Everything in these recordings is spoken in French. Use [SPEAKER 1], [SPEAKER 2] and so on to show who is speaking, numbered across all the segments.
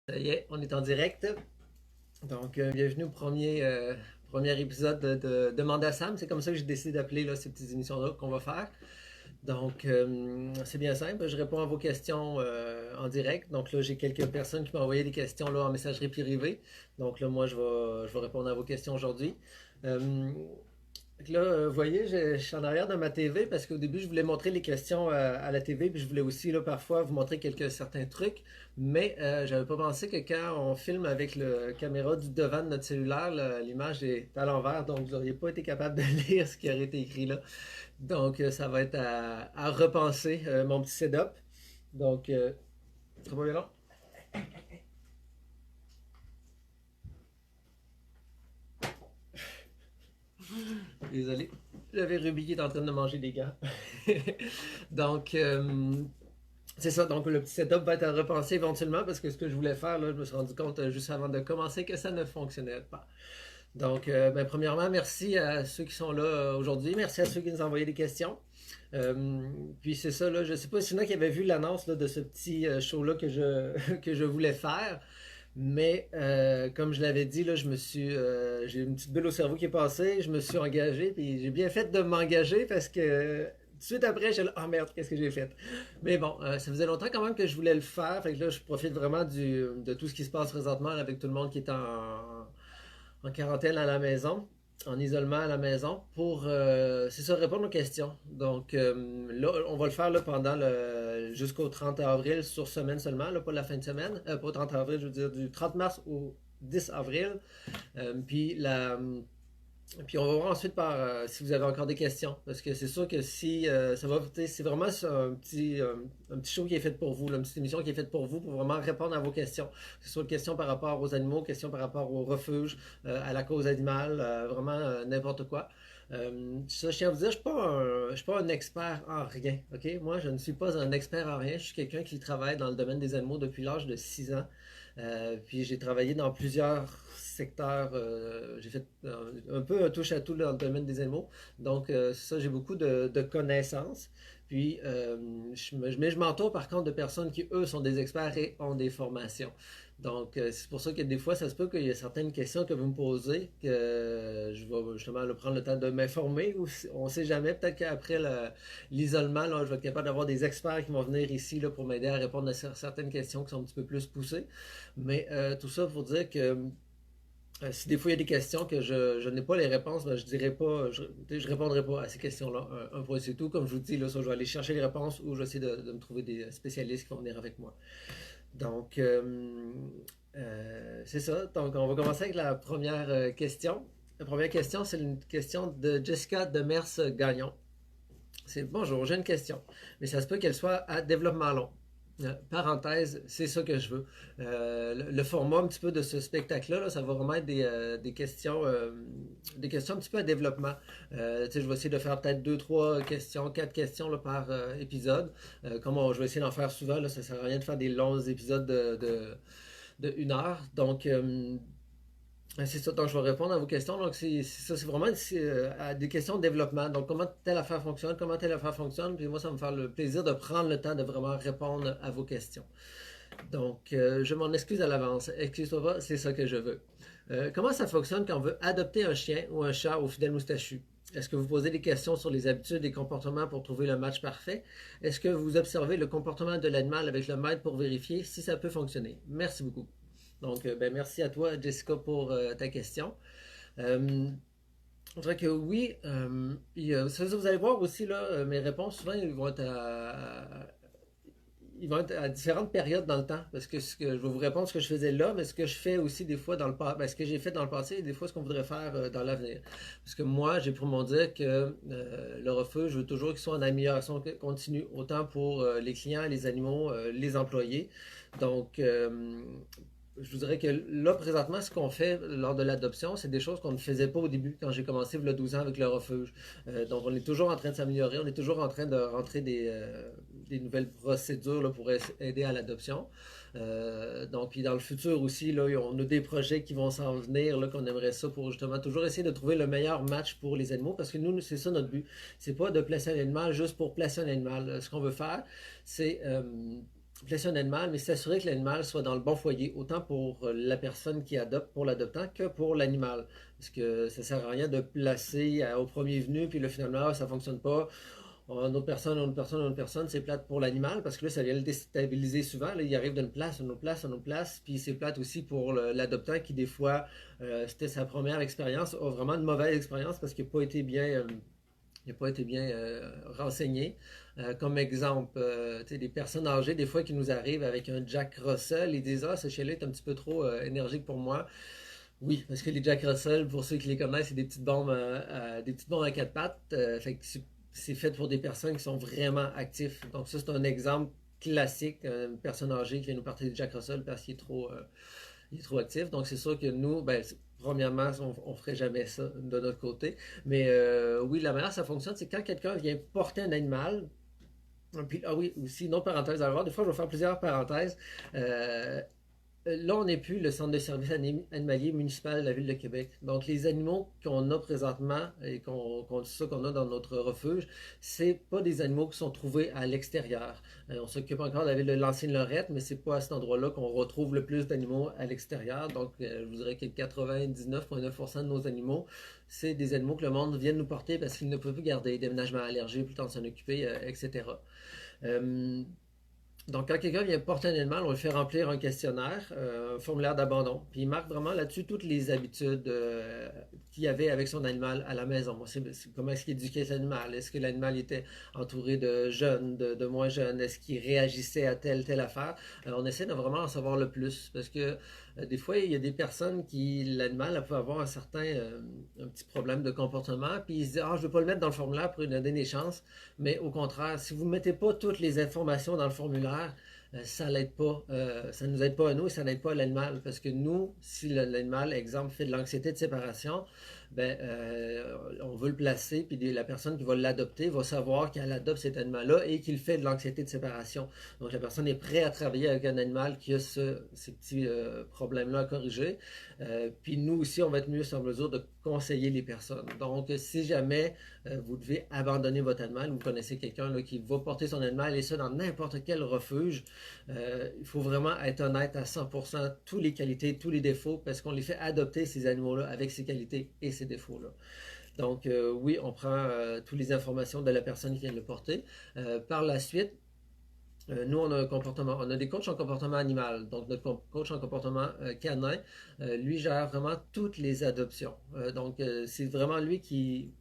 [SPEAKER 1] Ça y est, on est en direct. Donc, bienvenue au premier épisode de Demande à Sam. C'est comme ça que j'ai décidé d'appeler là, ces petites émissions-là qu'on va faire. Donc, c'est bien simple. Je réponds à vos questions en direct. Donc là, j'ai quelques personnes qui m'ont envoyé des questions là, en messagerie privée. Donc là, moi, je vais répondre à vos questions aujourd'hui. Euh, fait que là, vous voyez, je suis en arrière de ma TV parce qu'au début, je voulais montrer les questions à la TV, puis je voulais aussi là, parfois vous montrer certains trucs, mais j'avais pas pensé que quand on filme avec la caméra du devant de notre cellulaire, l'image est à l'envers, donc vous n'auriez pas été capable de lire ce qui aurait été écrit là. Donc ça va être à repenser mon petit setup. Donc, ça va bien long? Désolé. J'avais Ruby qui est en train de manger des gants. Donc, c'est ça, donc le petit setup va être à repenser éventuellement parce que ce que je voulais faire, là, je me suis rendu compte juste avant de commencer que ça ne fonctionnait pas. Donc, premièrement, merci à ceux qui sont là aujourd'hui. Merci à ceux qui nous ont envoyé des questions. Euh, Puis c'est ça, là, je sais pas s'il y en a qui avaient vu l'annonce là, de ce petit show-là que je voulais faire. Mais comme je l'avais dit, là, j'ai une petite bulle au cerveau qui est passée, je me suis engagé, puis j'ai bien fait de m'engager parce que tout de suite après, j'ai dit, oh merde, qu'est-ce que j'ai fait? Mais bon, ça faisait longtemps quand même que je voulais le faire, fait que là, je profite vraiment de tout ce qui se passe présentement là, avec tout le monde qui est en quarantaine à la maison, en isolement à la maison, pour, c'est ça, répondre aux questions. Donc là, on va le faire là, jusqu'au 30 avril sur semaine seulement, là, pas la fin de semaine, pas au 30 avril, je veux dire du 30 mars au 10 avril. Puis puis on va voir ensuite si vous avez encore des questions. Parce que c'est sûr que si ça va, c'est vraiment un petit show qui est fait pour vous, là, une petite émission qui est faite pour vous, pour vraiment répondre à vos questions. Que ce soit des questions par rapport aux animaux, questions par rapport au refuge, à la cause animale, vraiment n'importe quoi. Ça, je tiens à vous dire, je suis pas un expert en rien. Ok? Moi, je ne suis pas un expert en rien. Je suis quelqu'un qui travaille dans le domaine des animaux depuis l'âge de 6 ans. Puis j'ai travaillé dans plusieurs secteurs. J'ai fait un peu un touche à tout dans le domaine des animaux. Donc, ça, j'ai beaucoup de connaissances. Puis, mais je m'entoure par contre de personnes qui, eux, sont des experts et ont des formations. Donc, c'est pour ça que des fois, ça se peut qu'il y ait certaines questions que vous me posez, que je vais justement prendre le temps de m'informer, ou on ne sait jamais, peut-être qu'après l'isolement, là, je vais être capable d'avoir des experts qui vont venir ici là, pour m'aider à répondre à certaines questions qui sont un petit peu plus poussées. Mais tout ça pour dire que si des fois il y a des questions que je n'ai pas les réponses, ben, je dirais pas, je répondrai pas à ces questions-là. Un point c'est tout. Comme je vous dis, là, ça, je vais aller chercher les réponses ou je vais essayer de me trouver des spécialistes qui vont venir avec moi. Donc, c'est ça. Donc, on va commencer avec la première question. La première question, c'est une question de Jessica Demers-Gagnon. C'est bonjour, j'ai une question, mais ça se peut qu'elle soit à développement long. Parenthèse, c'est ça que je veux. Le format un petit peu de ce spectacle-là, là, ça va vraiment être des questions un petit peu à développement. Tu sais, je vais essayer de faire peut-être deux, trois questions, quatre questions là, par épisode. Je vais essayer d'en faire souvent, là, ça sert à rien de faire des longs épisodes de 1 heure. Donc, c'est ça, donc je vais répondre à vos questions. Donc, c'est vraiment à des questions de développement. Donc, comment telle affaire fonctionne, comment telle affaire fonctionne. Puis moi, ça va me faire le plaisir de prendre le temps de vraiment répondre à vos questions. Donc, je m'en excuse à l'avance. Excuse-toi pas, c'est ça que je veux. Comment ça fonctionne quand on veut adopter un chien ou un chat au fidèle moustachu? Est-ce que vous posez des questions sur les habitudes et comportements pour trouver le match parfait? Est-ce que vous observez le comportement de l'animal avec le maître pour vérifier si ça peut fonctionner? Merci beaucoup. Donc, ben, merci à toi, Jessica, pour ta question. Euh, je dirais que oui. Vous allez voir aussi, là, mes réponses, souvent, ils vont être à différentes périodes dans le temps. Parce que, je vais vous répondre ce que je faisais là, mais ce que je fais aussi des fois dans le passé, ce que j'ai fait dans le passé et des fois ce qu'on voudrait faire dans l'avenir. Parce que moi, j'ai pour mon dire que le refuge, je veux toujours qu'il soit en amélioration continue, autant pour les clients, les animaux, les employés. Donc, je vous dirais que là, présentement, ce qu'on fait lors de l'adoption, c'est des choses qu'on ne faisait pas au début, quand j'ai commencé il y a 12 ans avec le refuge. Donc, on est toujours en train de s'améliorer, on est toujours en train de rentrer des nouvelles procédures là, pour aider à l'adoption. Donc, puis dans le futur aussi, là, on a des projets qui vont s'en venir, là, qu'on aimerait ça pour justement toujours essayer de trouver le meilleur match pour les animaux, parce que nous, c'est ça notre but. C'est pas de placer un animal juste pour placer un animal. Ce qu'on veut faire, c'est placer un animal, mais s'assurer que l'animal soit dans le bon foyer, autant pour la personne qui adopte, pour l'adoptant, que pour l'animal. Parce que ça sert à rien de placer au premier venu, puis là, finalement, ça fonctionne pas. Une autre personne, une autre personne, une autre personne, c'est plate pour l'animal, parce que là, ça vient le déstabiliser souvent. Là, il arrive d'une place, une autre place, une autre place, puis c'est plate aussi pour l'adoptant qui, des fois, c'était sa première expérience, a vraiment une mauvaise expérience parce qu'il n'a pas été bien il n'a pas été bien renseigné. Comme exemple, des personnes âgées, des fois, qui nous arrivent avec un Jack Russell, ils disent: Ah, ce chien-là est un petit peu trop énergique pour moi. Oui, parce que les Jack Russell, pour ceux qui les connaissent, c'est des petites bombes à quatre pattes. Fait que c'est fait pour des personnes qui sont vraiment actifs. Donc, ça, c'est un exemple classique. Une personne âgée qui vient nous parler de Jack Russell parce qu'il est trop actif. Donc, c'est sûr que nous, ben, premièrement, on ferait jamais ça de notre côté. Mais oui, la manière ça fonctionne, c'est quand quelqu'un vient porter un animal. Puis, ah oui, aussi, une autre parenthèse à avoir. Des fois, je vais faire plusieurs parenthèses. Euh, Là, on n'est plus le centre de service animalier municipal de la Ville de Québec. Donc, les animaux qu'on a présentement et qu'on a dans notre refuge, c'est pas des animaux qui sont trouvés à l'extérieur. On s'occupe encore de la Ville de L'ancienne-Lorette, mais c'est pas à cet endroit-là qu'on retrouve le plus d'animaux à l'extérieur. Donc, je vous dirais que 99,9% de nos animaux, c'est des animaux que le monde vient nous porter parce qu'il ne peut plus garder, déménagement allergique, plus le temps de s'en occuper, etc. Euh, donc, quand quelqu'un vient porter un animal, on lui fait remplir un questionnaire, un formulaire d'abandon. Puis il marque vraiment là-dessus toutes les habitudes qu'il y avait avec son animal à la maison. Comment est-ce qu'il éduquait l'animal? Est-ce que l'animal était entouré de jeunes, de moins jeunes? Est-ce qu'il réagissait à telle affaire? On essaie de vraiment en savoir le plus. Parce que des fois, il y a des personnes qui, l'animal peut avoir un petit problème de comportement. Puis ils se disent: Ah, je ne veux pas le mettre dans le formulaire pour lui donner des chances. Mais au contraire, si vous ne mettez pas toutes les informations dans le formulaire, ça l'aide pas, ça nous aide pas à nous et ça n'aide pas à l'animal. Parce que nous, si l'animal, exemple, fait de l'anxiété de séparation, ben, on veut le placer, puis la personne qui va l'adopter va savoir qu'elle adopte cet animal-là et qu'il fait de l'anxiété de séparation. Donc la personne est prête à travailler avec un animal qui a ces petits problèmes-là à corriger. Puis nous aussi, on va être mieux en mesure de conseiller les personnes. Donc si jamais vous devez abandonner votre animal, vous connaissez quelqu'un là, qui va porter son animal et ça dans n'importe quel refuge, il faut vraiment être honnête à 100%, toutes les qualités, tous les défauts, parce qu'on les fait adopter ces animaux-là avec ces qualités et ces défauts-là. Donc oui, on prend toutes les informations de la personne qui vient de le porter. Par la suite, nous, on a des coachs en comportement animal. Donc, notre coach en comportement canin, lui gère vraiment toutes les adoptions. Donc, c'est vraiment lui qui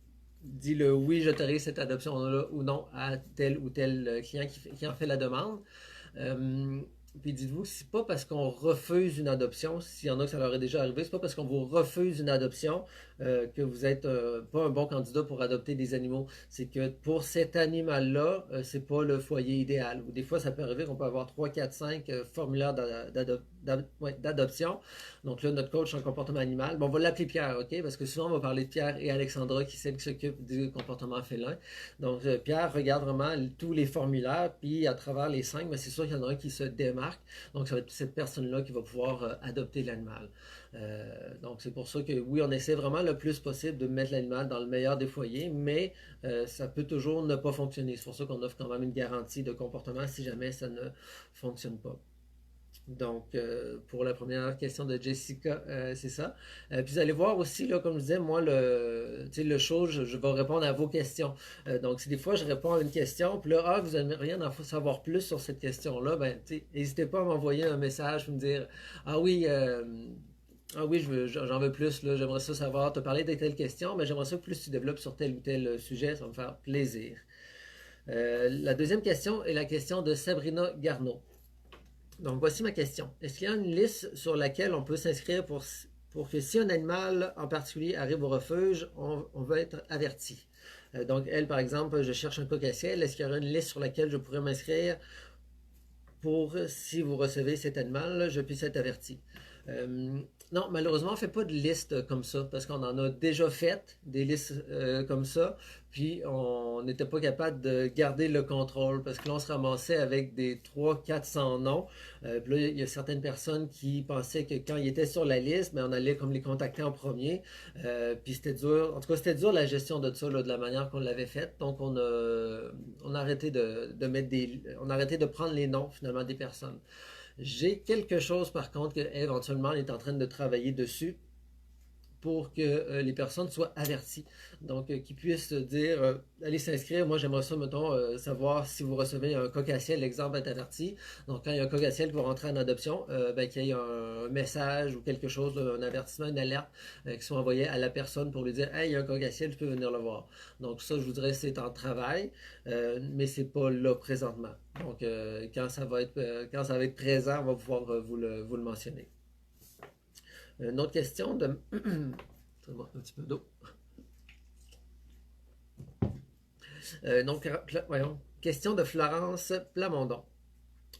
[SPEAKER 1] dit le oui, j'autorise cette adoption-là ou non à tel ou tel client qui en fait la demande. Euh, Puis dites-vous, c'est pas parce qu'on refuse une adoption, s'il y en a que ça leur est déjà arrivé, c'est pas parce qu'on vous refuse une adoption que vous êtes pas un bon candidat pour adopter des animaux. C'est que pour cet animal-là, c'est pas le foyer idéal. Ou des fois, ça peut arriver qu'on peut avoir 3, 4, 5 formulaires d'adoption. Donc là, notre coach en comportement animal, bon, on va l'appeler Pierre, OK? Parce que souvent, on va parler de Pierre et Alexandra, qui c'est qui s'occupe du comportement félin. Donc, Pierre regarde vraiment tous les formulaires, puis à travers les 5, mais c'est sûr qu'il y en a un qui se démarque. Donc, ça va être cette personne-là qui va pouvoir adopter l'animal. Donc, c'est pour ça que oui, on essaie vraiment le plus possible de mettre l'animal dans le meilleur des foyers, mais ça peut toujours ne pas fonctionner. C'est pour ça qu'on offre quand même une garantie de comportement si jamais ça ne fonctionne pas. Donc, pour la première question de Jessica, c'est ça. Puis vous allez voir aussi, là, comme je disais, moi, le show, je vais répondre à vos questions. Donc, si des fois je réponds à une question, puis là, ah, vous aimeriez en savoir plus sur cette question-là, ben, n'hésitez pas à m'envoyer un message, me dire: Ah oui, j'en veux plus, là, j'aimerais ça savoir, te parler de telle question, mais j'aimerais ça que plus tu développes sur tel ou tel sujet, ça va me faire plaisir. La deuxième question est la question de Sabrina Garneau. Donc, voici ma question. Est-ce qu'il y a une liste sur laquelle on peut s'inscrire pour que si un animal en particulier arrive au refuge, on va être averti? Donc, elle, par exemple, je cherche un coq-à-ciel. Est-ce qu'il y aura une liste sur laquelle je pourrais m'inscrire pour, si vous recevez cet animal, je puisse être averti? Euh, non, malheureusement, on ne fait pas de liste comme ça parce qu'on en a déjà fait des listes comme ça, puis on n'était pas capable de garder le contrôle parce que là, on se ramassait avec des 300-400 noms. Puis là, il y a certaines personnes qui pensaient que quand ils étaient sur la liste, ben, on allait comme les contacter en premier. Puis c'était dur. En tout cas, c'était dur la gestion de ça, là, de la manière qu'on l'avait faite. Donc, on a arrêté de mettre on a arrêté de prendre les noms finalement des personnes. J'ai quelque chose par contre que éventuellement on est en train de travailler dessus pour que les personnes soient averties. Donc, qu'ils puissent dire, allez s'inscrire. Moi, j'aimerais ça, mettons, savoir si vous recevez un coq-à-ciel, l'exemple va être averti. Donc, quand il y a un coq-à-ciel qui va rentrer en adoption, ben, qu'il y ait un message ou quelque chose, là, un avertissement, une alerte qui soit envoyé à la personne pour lui dire, hey, il y a un coq-à-ciel, tu peux venir le voir. Donc, ça, je vous dirais, c'est en travail, mais c'est pas là présentement. Donc, quand ça va être présent, on va pouvoir vous le mentionner. Une autre question de. Un petit peu d'eau. Donc, voyons. Question de Florence Plamondon.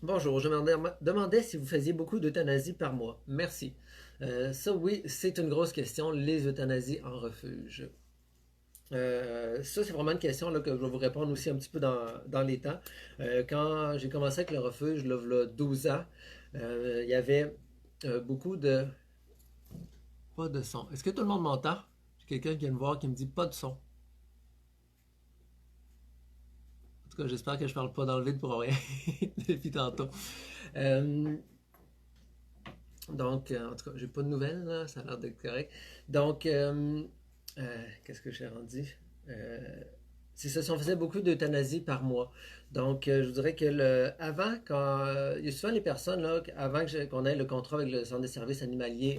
[SPEAKER 1] Bonjour, je me demandais si vous faisiez beaucoup d'euthanasie par mois. Merci. Ça, oui, c'est une grosse question, les euthanasies en refuge. Ça, c'est vraiment une question là, que je vais vous répondre aussi un petit peu dans les temps. Quand j'ai commencé avec le refuge, là, 12 ans, il y avait beaucoup de. Pas de son. Est-ce que tout le monde m'entend? J'ai quelqu'un qui vient me voir qui me dit pas de son. En tout cas, j'espère que je parle pas dans le vide pour rien depuis tantôt. Euh, en tout cas, j'ai pas de nouvelles, là, ça a l'air d'être correct. Donc, qu'est-ce que j'ai rendu? C'est ça, si on faisait beaucoup d'euthanasie par mois. Donc, je vous dirais que avant, il y a souvent les personnes, là, avant qu'on ait le contrat avec le centre de services animaliers,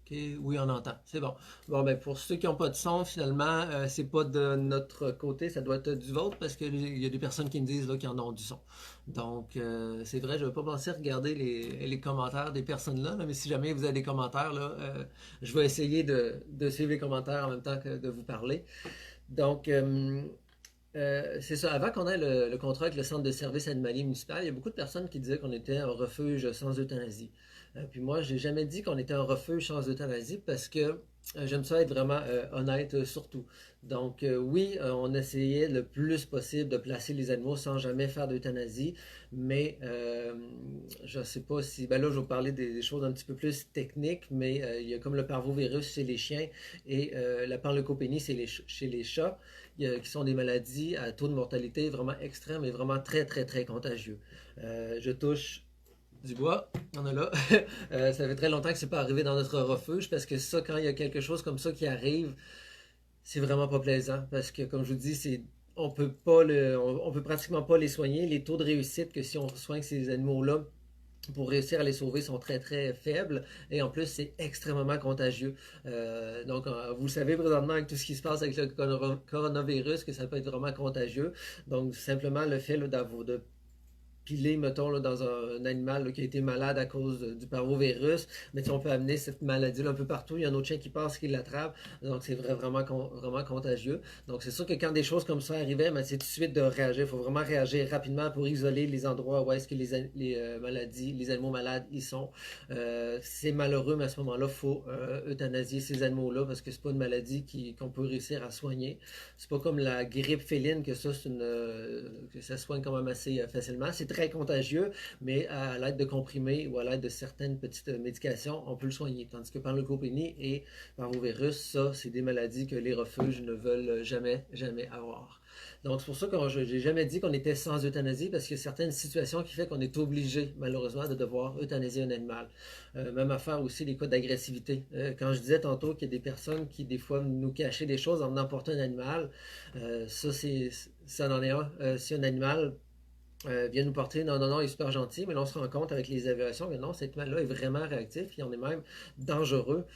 [SPEAKER 1] ok, oui, on entend, c'est bon. Bon, ben, pour ceux qui n'ont pas de son, finalement, c'est pas de notre côté, ça doit être du vôtre, parce qu'il y a des personnes qui me disent là, qu'ils en ont du son. Donc, c'est vrai, je ne vais pas penser à regarder les commentaires des personnes là, mais si jamais vous avez des commentaires, là, je vais essayer de suivre les commentaires en même temps que de vous parler. Donc, c'est ça. Avant qu'on ait le contrat avec le centre de services animaliers municipal, il y a beaucoup de personnes qui disaient qu'on était un refuge sans euthanasie. Puis moi, j'ai jamais dit qu'on était un refuge sans euthanasie parce que j'aime ça être vraiment honnête surtout. Donc oui, on essayait le plus possible de placer les animaux sans jamais faire d'euthanasie, mais je sais pas si. Ben là, je vais vous parler des choses un petit peu plus techniques, mais il y a comme le parvovirus chez les chiens et la panleucopénie chez les chats qui sont des maladies à taux de mortalité vraiment extrême et vraiment très, très, très contagieux. Je touche du bois, on est là. Ça fait très longtemps que c'est pas arrivé dans notre refuge parce que ça, quand il y a quelque chose comme ça qui arrive, c'est vraiment pas plaisant parce que, comme je vous dis, on peut pratiquement pas les soigner. Les taux de réussite que si on soigne ces animaux-là, pour réussir à les sauver sont très très faibles et en plus c'est extrêmement contagieux. Donc vous le savez présentement avec tout ce qui se passe avec le coronavirus que ça peut être vraiment contagieux. Donc simplement le fait de piler, mettons, là, dans un animal là, qui a été malade à cause du parvovirus, mais on peut amener cette maladie-là un peu partout. Il y a un autre chien qui passe, qui l'attrape. Donc, c'est vraiment, vraiment contagieux. Donc, c'est sûr que quand des choses comme ça arrivaient, ben, c'est tout de suite de réagir. Il faut vraiment réagir rapidement pour isoler les endroits où est-ce que les maladies, les animaux malades y sont. C'est malheureux, mais à ce moment-là, il faut euthanasier ces animaux-là parce que c'est pas une maladie qu'on peut réussir à soigner. C'est pas comme la grippe féline que que ça soigne quand même assez facilement. C'est très contagieux, mais à l'aide de comprimés ou à l'aide de certaines petites médications, on peut le soigner. Tandis que par le copénie et parvovirus, ça, c'est des maladies que les refuges ne veulent jamais, jamais avoir. Donc, c'est pour ça que je n'ai jamais dit qu'on était sans euthanasie, parce qu'il y a certaines situations qui font qu'on est obligé, malheureusement, de devoir euthanasier un animal. Même affaire aussi les cas d'agressivité. Quand je disais tantôt qu'il y a des personnes qui, des fois, nous cachaient des choses en emportant un animal, ça en est un. Si un animal vient nous porter, non, non, non, il est super gentil, mais là, on se rend compte avec les évaluations que non, cet animal-là est vraiment réactif, il en est même dangereux.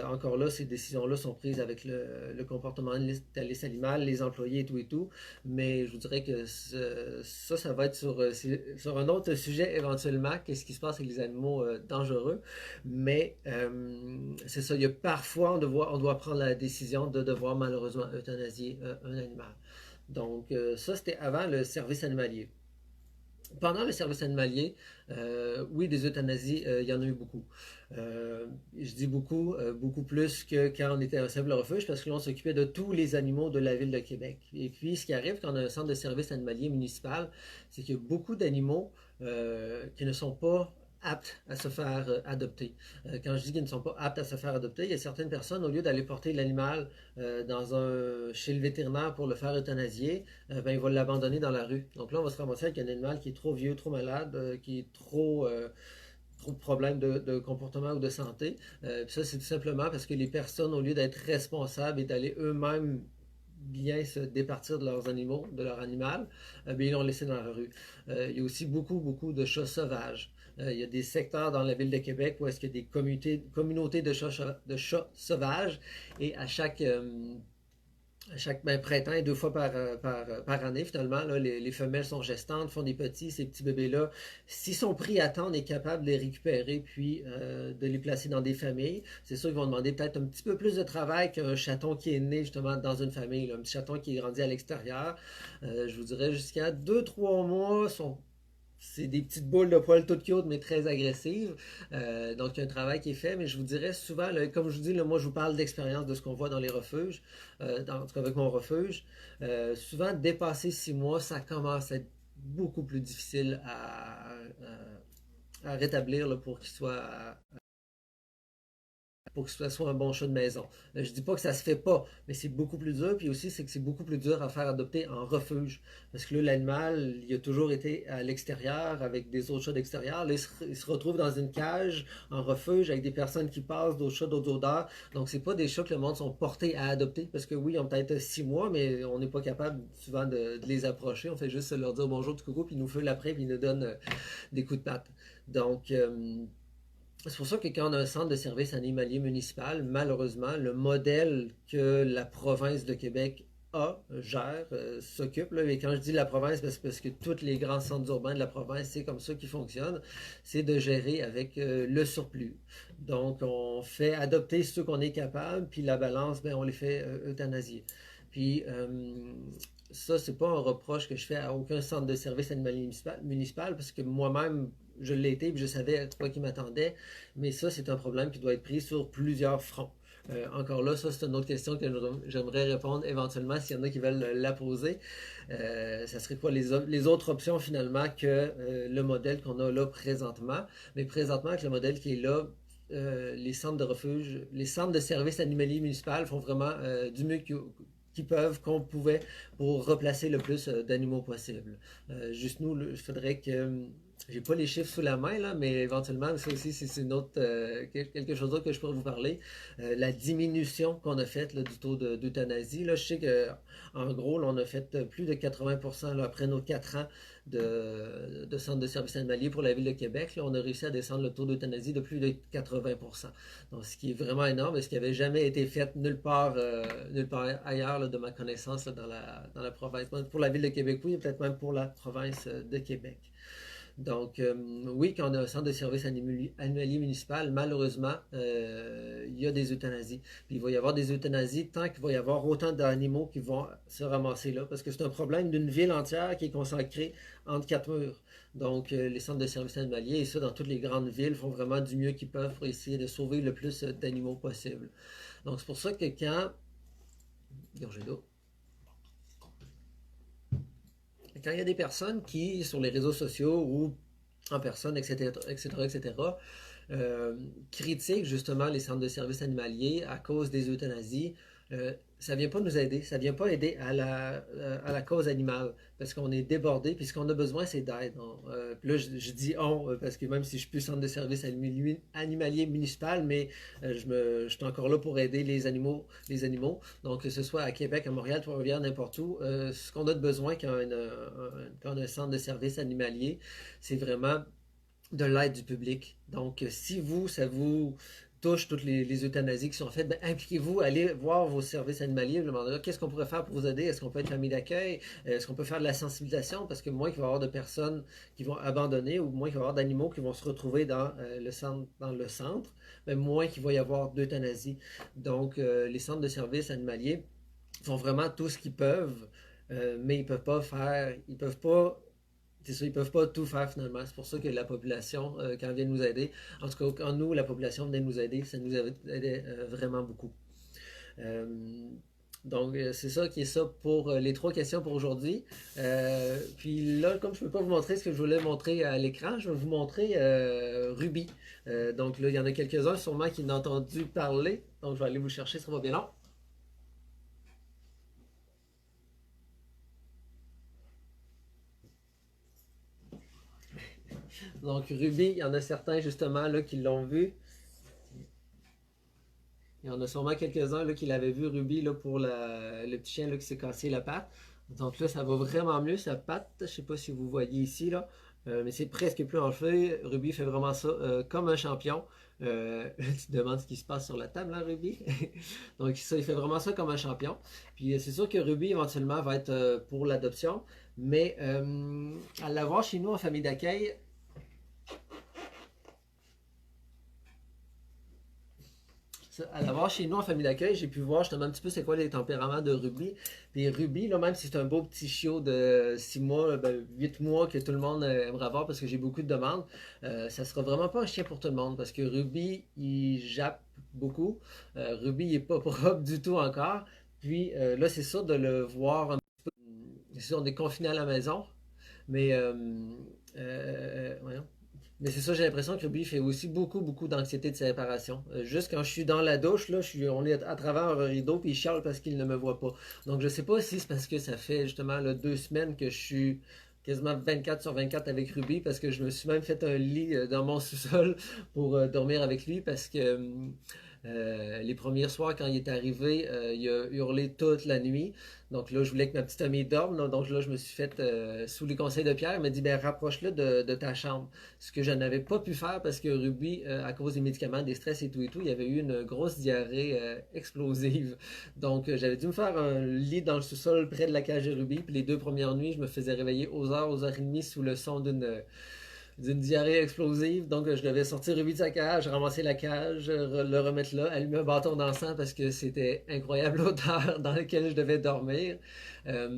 [SPEAKER 1] Encore là, ces décisions-là sont prises avec le comportement de la animale, les employés et tout, mais je vous dirais que ça va être sur un autre sujet éventuellement, qu'est-ce qui se passe avec les animaux dangereux, mais c'est ça, il y a parfois, on doit prendre la décision de devoir malheureusement euthanasier un animal. Donc, ça, c'était avant le service animalier. Pendant le service animalier, oui, des euthanasies, il y en a eu beaucoup. Je dis beaucoup, beaucoup plus que quand on était un simple refuge, parce que là, on s'occupait de tous les animaux de la ville de Québec. Et puis, ce qui arrive quand on a un centre de service animalier municipal, c'est qu'il y a beaucoup d'animaux qui ne sont pas aptes à se faire adopter. Quand je dis qu'ils ne sont pas aptes à se faire adopter, il y a certaines personnes, au lieu d'aller porter l'animal chez le vétérinaire pour le faire euthanasier, ben, il va l'abandonner dans la rue. Donc là, on va se ramasser avec un animal qui est trop vieux, trop malade, qui est trop de problèmes de comportement ou de santé. Puis ça, c'est tout simplement parce que les personnes, au lieu d'être responsables et d'aller eux-mêmes bien se départir de leurs animaux, de leur animal, bien, ils l'ont laissé dans la rue. Il y a aussi beaucoup, beaucoup de chats sauvages. Il y a des secteurs dans la ville de Québec où est-ce qu'il y a des communautés de chats sauvages et à chaque printemps et 2 fois par année, finalement, là, les femelles sont gestantes, font des petits. Ces petits bébés-là, s'ils sont pris à temps, on est capable de les récupérer puis de les placer dans des familles. C'est sûr qu'ils vont demander peut-être un petit peu plus de travail qu'un chaton qui est né justement dans une famille, là. Un petit chaton qui est grandi à l'extérieur. Je vous dirais jusqu'à 2-3 mois, c'est des petites boules de poils toutes cute, mais très agressives. Donc, il y a un travail qui est fait, mais je vous dirais souvent, là, comme je vous dis, là, moi, je vous parle d'expérience de ce qu'on voit dans les refuges, en tout cas avec mon refuge. Souvent, dépasser 6 mois, ça commence à être beaucoup plus difficile à rétablir là, pour que ce soit un bon chat de maison. Je dis pas que ça se fait pas, mais c'est beaucoup plus dur. Puis aussi, c'est que c'est beaucoup plus dur à faire adopter en refuge. Parce que là, l'animal, il a toujours été à l'extérieur avec des autres chats d'extérieur. Là, il se retrouve dans une cage en refuge avec des personnes qui passent, d'autres chats, d'autres odeurs. Donc, c'est pas des chats que le monde sont portés à adopter. Parce que oui, ils ont peut-être 6 mois, mais on n'est pas capable souvent de les approcher. On fait juste leur dire bonjour, du coucou, puis ils nous font l'après, puis ils nous donnent des coups de patte. Donc, c'est pour ça que quand on a un centre de service animalier municipal, malheureusement, le modèle que la province de Québec gère, s'occupe, là, et quand je dis la province, c'est parce que tous les grands centres urbains de la province, c'est comme ça qu'ils fonctionnent, c'est de gérer avec le surplus. Donc, on fait adopter ceux qu'on est capable, puis la balance, ben, on les fait euthanasier. Puis, ça, c'est pas un reproche que je fais à aucun centre de service animalier municipal, parce que moi-même, je l'ai été, puis je savais quoi qui m'attendait, mais ça, c'est un problème qui doit être pris sur plusieurs fronts. Encore là, ça, c'est une autre question que j'aimerais répondre éventuellement s'il y en a qui veulent la poser. Ça serait quoi les autres options finalement que le modèle qu'on a là présentement? Mais présentement, avec le modèle qui est là, les centres de refuge, les centres de services animaliers municipaux font vraiment du mieux qu'ils peuvent, qu'on pouvait, pour replacer le plus d'animaux possible. Juste nous, il faudrait que j'ai pas les chiffres sous la main, là, mais éventuellement, ça aussi, c'est une autre, quelque chose d'autre que je pourrais vous parler. La diminution qu'on a faite là, du taux d'euthanasie. Là, je sais qu'en gros, là, on a fait plus de 80% là, après nos 4 ans de centre de services animaliers pour la ville de Québec. Là, on a réussi à descendre le taux d'euthanasie de plus de 80%. Donc, ce qui est vraiment énorme et ce qui n'avait jamais été fait nulle part ailleurs là, de ma connaissance là, dans la province. Pour la ville de Québec, oui, et peut-être même pour la province de Québec. Donc, oui, quand on a un centre de service animalier municipal, malheureusement, il y a des euthanasies. Puis il va y avoir des euthanasies tant qu'il va y avoir autant d'animaux qui vont se ramasser là, parce que c'est un problème d'une ville entière qui est consacrée entre 4 murs. Donc, les centres de services animaliers, et ça, dans toutes les grandes villes, font vraiment du mieux qu'ils peuvent pour essayer de sauver le plus d'animaux possible. Donc, c'est pour ça que quand il y a des personnes qui, sur les réseaux sociaux ou en personne, etc., etc., etc., critiquent justement les centres de services animaliers à cause des euthanasies, ça ne vient pas nous aider, ça ne vient pas aider à la cause animale, parce qu'on est débordé, puis ce qu'on a besoin, c'est d'aide. Puis là, je dis on, parce que même si je suis plus centre de service animalier municipal, mais je suis encore là pour aider les animaux. Donc, que ce soit à Québec, à Montréal, Trois-Rivières, n'importe où, ce qu'on a de besoin quand on a un centre de service animalier, c'est vraiment de l'aide du public. Donc, si ça vous touche toutes les euthanasies qui sont faites, ben, impliquez-vous, allez voir vos services animaliers, demandez qu'est-ce qu'on pourrait faire pour vous aider, est-ce qu'on peut être famille d'accueil, est-ce qu'on peut faire de la sensibilisation, parce que moins qu'il va y avoir de personnes qui vont abandonner, ou moins qu'il va y avoir d'animaux qui vont se retrouver dans le centre, ben, moins qu'il va y avoir d'euthanasie. Donc, les centres de services animaliers font vraiment tout ce qu'ils peuvent, mais ils peuvent pas c'est ça, ils peuvent pas tout faire finalement. C'est pour ça que la population, quand elle vient nous aider, en tout cas, quand nous, la population venait nous aider, ça nous aidait vraiment beaucoup. Euh, donc, c'est ça qui est ça pour les trois questions pour aujourd'hui. Puis là, comme je ne peux pas vous montrer ce que je voulais montrer à l'écran, je vais vous montrer Ruby. Donc là, il y en a quelques-uns sûrement qui n'ont entendu parler. Donc, je vais aller vous chercher, ça va bien long. Donc, Ruby, il y en a certains justement là, qui l'ont vu. Il y en a sûrement quelques-uns là, qui l'avaient vu, Ruby, là, pour le petit chien là, qui s'est cassé la patte. Donc là, ça va vraiment mieux, sa patte. Je ne sais pas si vous voyez ici, là. Mais c'est presque plus en feu. Ruby fait vraiment ça comme un champion. Tu te demandes ce qui se passe sur la table, hein, Ruby? Donc ça, il fait vraiment ça comme un champion. Puis c'est sûr que Ruby, éventuellement, va être pour l'adoption. Mais à l'avoir chez nous en famille d'accueil, à l'avoir chez nous en famille d'accueil, j'ai pu voir justement un petit peu c'est quoi les tempéraments de Ruby. Puis Ruby, là, même si c'est un beau petit chiot de 6 mois, 8 mois que tout le monde aimerait avoir parce que j'ai beaucoup de demandes, ça sera vraiment pas un chien pour tout le monde parce que Ruby, il jappe beaucoup. Ruby, il est pas propre du tout encore. Puis là, c'est sûr de le voir un petit peu. C'est sûr, on est confiné à la maison, mais voyons. Mais c'est ça, j'ai l'impression que Ruby fait aussi beaucoup, beaucoup d'anxiété de séparation. Juste quand je suis dans la douche, là, on est à travers un rideau, puis il chiale parce qu'il ne me voit pas. Donc je sais pas si c'est parce que ça fait justement là, 2 semaines que je suis quasiment 24 sur 24 avec Ruby, parce que je me suis même fait un lit dans mon sous-sol pour dormir avec lui, parce que les premiers soirs, quand il est arrivé, il a hurlé toute la nuit. Donc là, je voulais que ma petite amie dorme. Donc là, je me suis fait, sous les conseils de Pierre, il m'a dit, ben rapproche-le de ta chambre. Ce que je n'avais pas pu faire parce que Ruby, à cause des médicaments, des stress et tout, il y avait eu une grosse diarrhée explosive. Donc j'avais dû me faire un lit dans le sous-sol près de la cage de Ruby. Puis les 2 premières nuits, je me faisais réveiller aux heures et demie sous le son d'une diarrhée explosive. Donc, je devais sortir Ruby de sa cage, ramasser la cage, le remettre là, allumer un bâton d'encens parce que c'était incroyable l'odeur dans laquelle je devais dormir. Euh,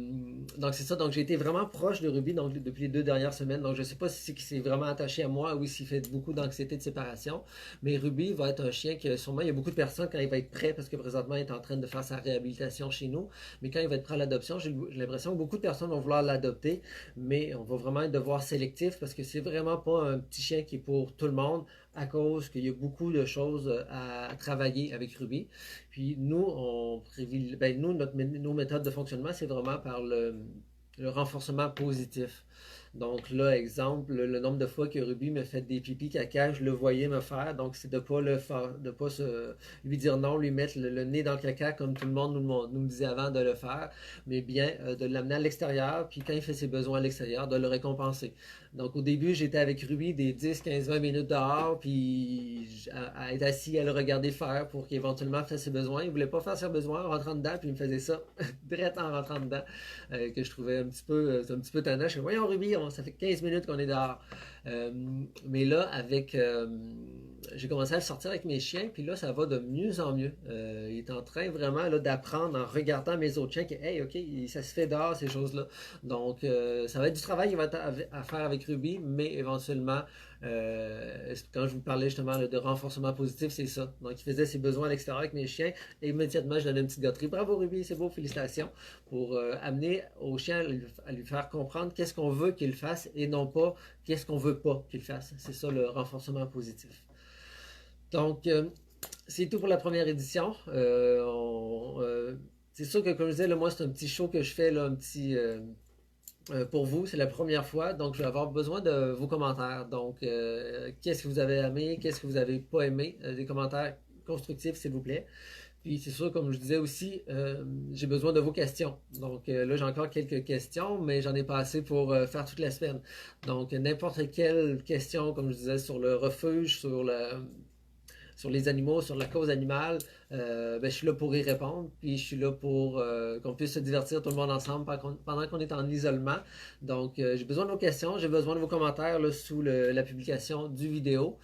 [SPEAKER 1] donc, c'est ça. Donc, j'ai été vraiment proche de Ruby donc, depuis les 2 dernières semaines. Donc, je ne sais pas si c'est qu'il s'est vraiment attaché à moi ou s'il fait beaucoup d'anxiété de séparation. Mais Ruby va être un chien que sûrement, il y a beaucoup de personnes quand il va être prêt, parce que présentement, il est en train de faire sa réhabilitation chez nous. Mais quand il va être prêt à l'adoption, j'ai l'impression que beaucoup de personnes vont vouloir l'adopter. Mais on va vraiment être devoir sélectif parce que c'est vraiment pas un petit chien qui est pour tout le monde à cause qu'il y a beaucoup de choses à travailler avec Ruby. Puis nous, nous nos méthodes de fonctionnement, c'est vraiment par le renforcement positif. Donc là, exemple, le nombre de fois que Ruby me fait des pipis caca, je le voyais me faire. Donc c'est de pas le faire, de pas lui dire non, lui mettre le nez dans le caca comme tout le monde nous disait avant de le faire, mais bien de l'amener à l'extérieur, puis quand il fait ses besoins à l'extérieur, de le récompenser. Donc au début, j'étais avec Ruby des 10, 15, 20 minutes dehors, puis à être assis à le regarder faire pour qu'éventuellement fasse ses besoins. Il voulait pas faire ses besoins en rentrant dedans, puis il me faisait ça direct en rentrant dedans, que je trouvais un petit peu tannant. Je fais, voyons Ruby, ça fait 15 minutes qu'on est dehors. Euh, mais là, j'ai commencé à le sortir avec mes chiens, puis là, ça va de mieux en mieux. Il est en train vraiment là, d'apprendre en regardant mes autres chiens que, hey, ok, ça se fait dehors, ces choses-là. Donc, ça va être du travail qu'il va être à faire avec Ruby, mais éventuellement, quand je vous parlais justement de renforcement positif, c'est ça. Donc, il faisait ses besoins à l'extérieur avec mes chiens, et immédiatement, je donnais une petite gâterie. Bravo Ruby, c'est beau, félicitations. Pour amener au chien à lui faire comprendre qu'est-ce qu'on veut qu'il fasse et non pas qu'est-ce qu'on veut pas qu'il fasse. C'est ça le renforcement positif. Donc, c'est tout pour la première édition. C'est sûr que, comme je disais, là, moi, c'est un petit show que je fais, là, un petit, pour vous. C'est la première fois, donc je vais avoir besoin de vos commentaires. Donc, qu'est-ce que vous avez aimé, qu'est-ce que vous avez pas aimé? Des commentaires constructifs, s'il vous plaît. Puis c'est sûr, comme je disais aussi, j'ai besoin de vos questions. Donc là, j'ai encore quelques questions, mais j'en ai pas assez pour faire toute la semaine. Donc n'importe quelle question, comme je disais, sur le refuge, sur les animaux, sur la cause animale, je suis là pour y répondre. Puis je suis là pour qu'on puisse se divertir tout le monde ensemble pendant qu'on est en isolement. Donc j'ai besoin de vos questions, j'ai besoin de vos commentaires là, sous la publication du vidéo.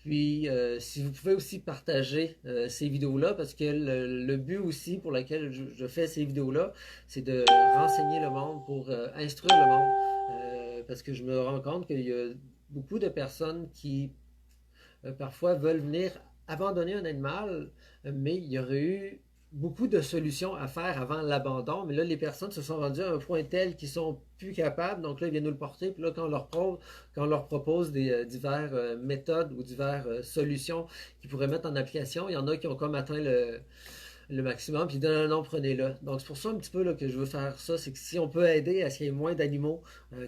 [SPEAKER 1] Puis, si vous pouvez aussi partager ces vidéos-là, parce que le but aussi pour lequel je fais ces vidéos-là, c'est de renseigner le monde, pour instruire le monde. parce que je me rends compte qu'il y a beaucoup de personnes qui parfois veulent venir abandonner un animal, mais il y aurait eu beaucoup de solutions à faire avant l'abandon. Mais là, les personnes se sont rendues à un point tel qu'ils sont plus capables. Donc là, ils viennent nous le porter. Puis là, quand on leur propose des diverses méthodes ou diverses solutions qu'ils pourraient mettre en application, il y en a qui ont comme atteint le maximum, puis non, non, non, prenez-le. Donc, c'est pour ça un petit peu là, que je veux faire ça, c'est que si on peut aider à ce qu'il y ait moins d'animaux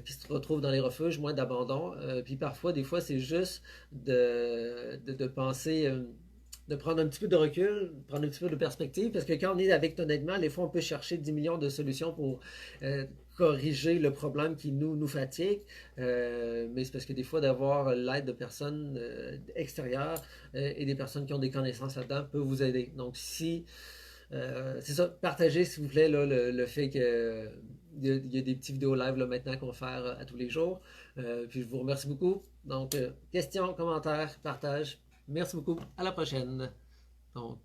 [SPEAKER 1] qui se retrouvent dans les refuges, moins d'abandon, puis parfois, des fois, c'est juste de penser, de prendre un petit peu de recul, prendre un petit peu de perspective, parce que quand on est avec ton animal, des fois, on peut chercher 10 millions de solutions pour corriger le problème qui nous fatigue, mais c'est parce que des fois, d'avoir l'aide de personnes extérieures et des personnes qui ont des connaissances là-dedans peut vous aider. Donc, si c'est ça, partagez s'il vous plaît là, le fait que il y a des petits vidéos live là, maintenant qu'on va faire à tous les jours. Puis je vous remercie beaucoup. Donc, questions, commentaires, partage. Merci beaucoup. À la prochaine. Donc,